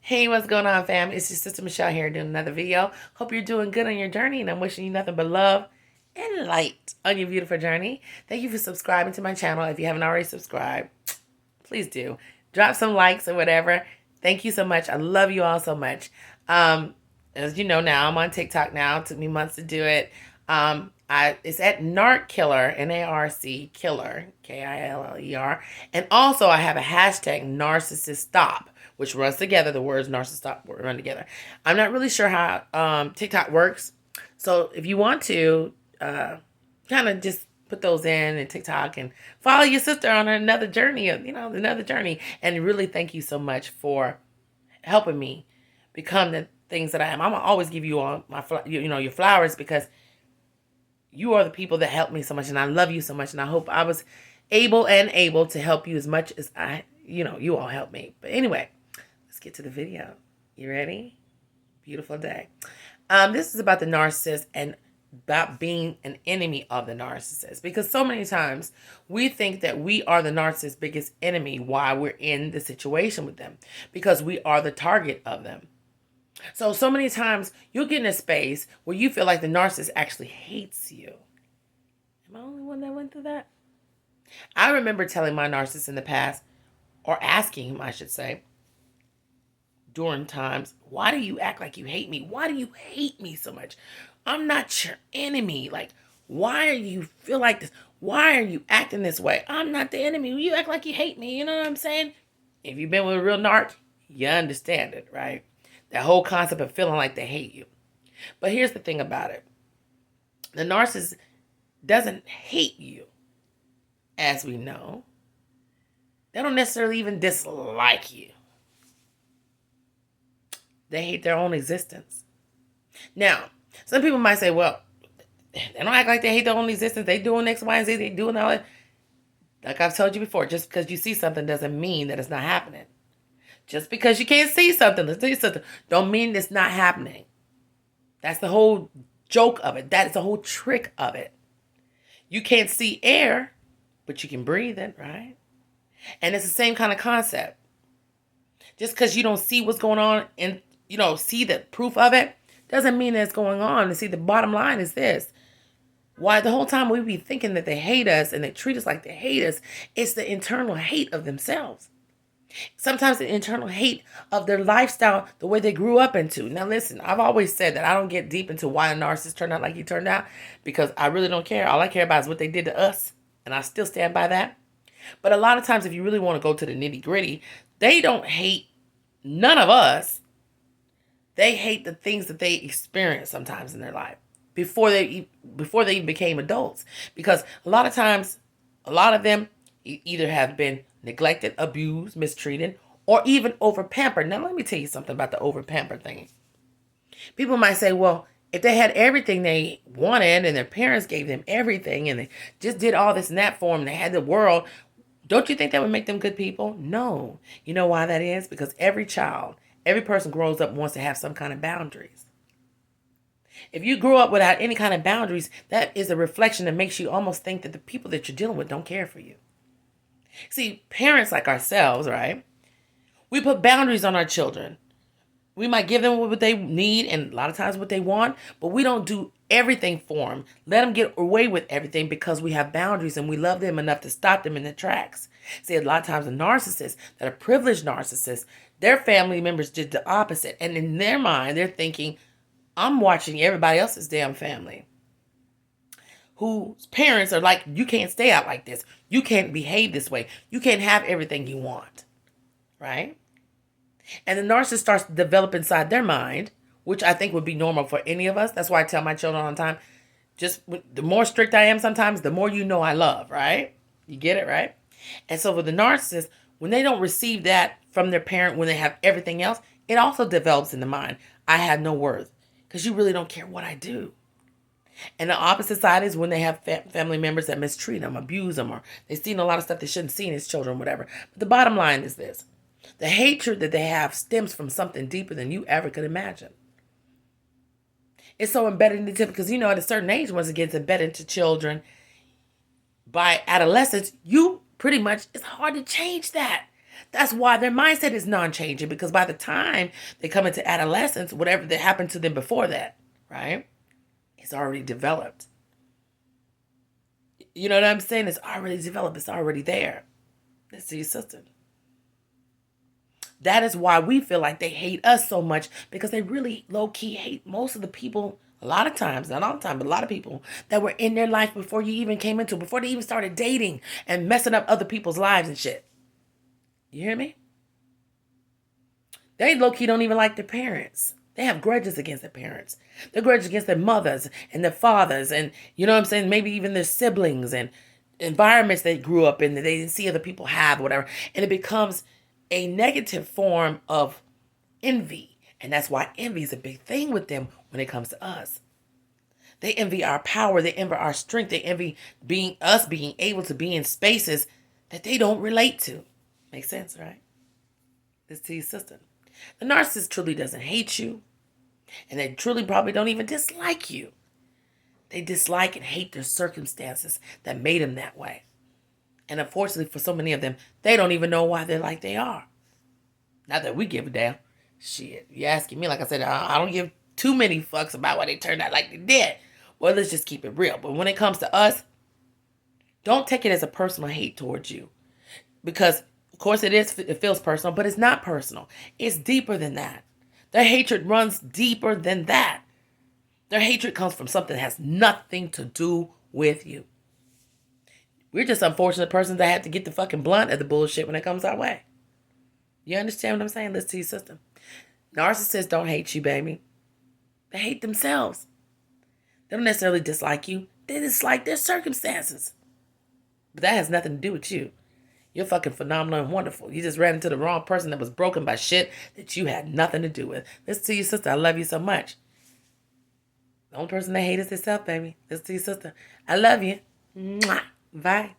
Hey, what's going on, fam? It's your sister Michelle here doing another video. Hope you're doing good on your journey, and I'm wishing you nothing but love and light on your beautiful journey. Thank you for subscribing to my channel. If you haven't already subscribed, please do. Drop some likes or whatever. Thank you so much. I love you all so much. As you know now, I'm on TikTok now. It took me months to do it. It's at Narc Killer, N-A-R-C Killer, K-I-L-L-E-R. And also I have a hashtag Narcissist Stop, which runs together. The words Narcissist Stop run together. I'm not really sure how TikTok works. So if you want to kind of just put those in TikTok and follow your sister on another journey, another journey. And really thank you so much for helping me become the things that I am. I'm gonna always give you all my, your flowers, because you are the people that helped me so much, and I love you so much, and I hope I was able to help you as much as you all helped me. But anyway, let's get to the video. You ready? Beautiful day. This is about the narcissist and about being an enemy of the narcissist, because so many times we think that we are the narcissist's biggest enemy while we're in the situation with them, because we are the target of them. So many times you'll get in a space where you feel like the narcissist actually hates you. Am I the only one that went through that? I remember telling my narcissist in the past, or asking him, I should say, during times, why do you act like you hate me? Why do you hate me so much? I'm not your enemy. Like, why do you feel like this? Why are you acting this way? I'm not the enemy. You act like you hate me. You know what I'm saying? If you've been with a real narc, you understand it, right? That whole concept of feeling like they hate you. But here's the thing about it. The narcissist doesn't hate you, as we know. They don't necessarily even dislike you. They hate their own existence. Now, some people might say, well, they don't act like they hate their own existence. They doing X, Y, and Z. They doing all that. Like I've told you before, just because you see something doesn't mean that it's not happening. Just because you can't see something, let's tell you something, don't mean it's not happening. That's the whole joke of it. That is the whole trick of it. You can't see air, but you can breathe it, right? And it's the same kind of concept. Just because you don't see what's going on and see the proof of it, doesn't mean that it's going on. And see, the bottom line is this. Why the whole time we be thinking that they hate us and they treat us like they hate us, it's the internal hate of themselves. Sometimes the internal hate of their lifestyle, the way they grew up into. Now listen, I've always said that I don't get deep into why a narcissist turned out like he turned out, because I really don't care. All I care about is what they did to us, and I still stand by that. But a lot of times, if you really want to go to the nitty gritty, they don't hate none of us. They hate the things that they experience sometimes in their life before they even became adults, because a lot of times, a lot of them either have been neglected, abused, mistreated, or even over-pampered. Now, let me tell you something about the over-pampered thing. People might say, well, if they had everything they wanted and their parents gave them everything and they just did all this and that for them, they had the world, don't you think that would make them good people? No. You know why that is? Because every child, every person grows up and wants to have some kind of boundaries. If you grow up without any kind of boundaries, that is a reflection that makes you almost think that the people that you're dealing with don't care for you. See, parents like ourselves, right? We put boundaries on our children. We might give them what they need and a lot of times what they want, but we don't do everything for them. Let them get away with everything because we have boundaries and we love them enough to stop them in their tracks. See, a lot of times the narcissists that are privileged narcissists, their family members did the opposite. And in their mind, they're thinking, I'm watching everybody else's damn family, whose parents are like, you can't stay out like this. You can't behave this way. You can't have everything you want, right? And the narcissist starts to develop inside their mind, which I think would be normal for any of us. That's why I tell my children all the time, just the more strict I am sometimes, the more I love, right? You get it, right? And so with the narcissist, when they don't receive that from their parent, when they have everything else, it also develops in the mind. I have no worth because you really don't care what I do. And the opposite side is when they have family members that mistreat them, abuse them, or they've seen a lot of stuff they shouldn't see in as children, whatever. But the bottom line is this. The hatred that they have stems from something deeper than you ever could imagine. It's so embedded into them because, at a certain age, once it gets embedded into children, by adolescence, you pretty much, it's hard to change that. That's why their mindset is non-changing, because by the time they come into adolescence, whatever that happened to them before that, right? It's already developed. You know what I'm saying? It's already developed. It's already there. Let's see, sister. That is why we feel like they hate us so much, because they really low-key hate most of the people, a lot of times, not all the time, but a lot of people that were in their life before you even came into, before they even started dating and messing up other people's lives and shit. You hear me? They low-key don't even like their parents. They have grudges against their parents. They're grudges against their mothers and their fathers, and you know what I'm saying? Maybe even their siblings and environments they grew up in that they didn't see other people have, whatever. And it becomes a negative form of envy. And that's why envy is a big thing with them when it comes to us. They envy our power. They envy our strength. They envy being able to be in spaces that they don't relate to. Makes sense, right? This to your sister. The narcissist truly doesn't hate you. And they truly probably don't even dislike you. They dislike and hate their circumstances that made them that way. And unfortunately for so many of them, they don't even know why they're like they are. Not that we give a damn. Shit, you asking me, like I said, I don't give too many fucks about why they turned out like they did. Well, let's just keep it real. But when it comes to us, don't take it as a personal hate towards you. Because, of course, it feels personal, but it's not personal. It's deeper than that. Their hatred runs deeper than that. Their hatred comes from something that has nothing to do with you. We're just unfortunate persons that have to get the fucking blunt of the bullshit when it comes our way. You understand what I'm saying? Listen to your sister. Narcissists don't hate you, baby. They hate themselves. They don't necessarily dislike you. They dislike their circumstances. But that has nothing to do with you. You're fucking phenomenal and wonderful. You just ran into the wrong person that was broken by shit that you had nothing to do with. Listen to your sister. I love you so much. The only person that hates is herself, baby. Listen to your sister. I love you. Mwah. Bye.